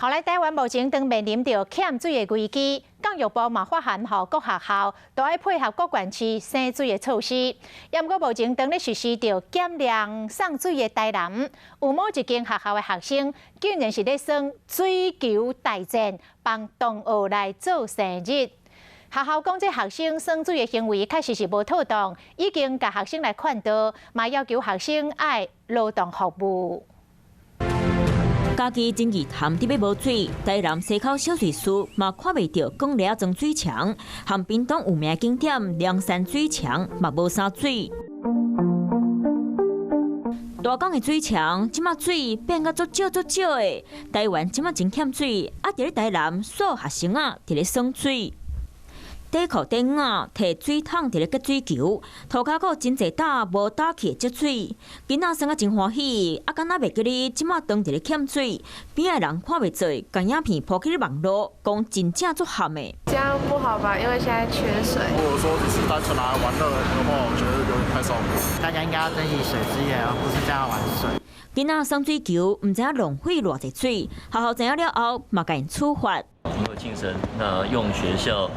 后来台湾目前正面临着欠水的危机，教育部嘛发函予各学校都要配合各县市生水的措施。不过目前正咧实施着减量送水的台南，有某一间学校的学生竟然是咧耍水球大战，帮同学来做生日。学校讲，这学生耍水的行为确实是无妥当，已经甲学生来劝导，嘛要求学生爱劳动服务。家己经济含伫要无水，台南西口小水区嘛看袂到公寮装水墙，和屏东有名的景点梁山水墙嘛无啥水。大港的水墙，即马水变甲足少的。台湾即马真欠水，啊！伫咧台南所有学生啊，伫咧耍水。底裤顶啊，摕水桶伫咧结水球，涂骹骨真侪打无打起积水。囡仔生啊真欢喜，啊，敢若袂记哩，即马当伫咧欠水，边的人看袂做，将影片抛去咧网络，讲真正足咸的。这样不好吧？因为现在缺水。如果说只是单纯拿来玩乐的话，我觉得有点太少。大家应该要珍惜水资源，而不是这样玩水。囡仔耍水球，唔知影浪费偌济水，学校知影了后，嘛甲因处罚。因为晋升，那用学校。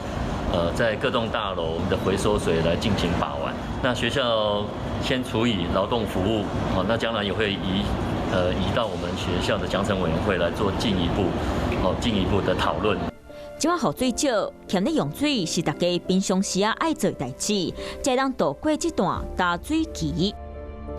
在各栋大楼的回收水来进行把玩。那学校先处以劳动服务，那将来也会移到我们学校的奖惩委员会来做进一步的讨论。即马雨水少，欠咧用水是大家平常时爱做的代志，才能度过这段大水期。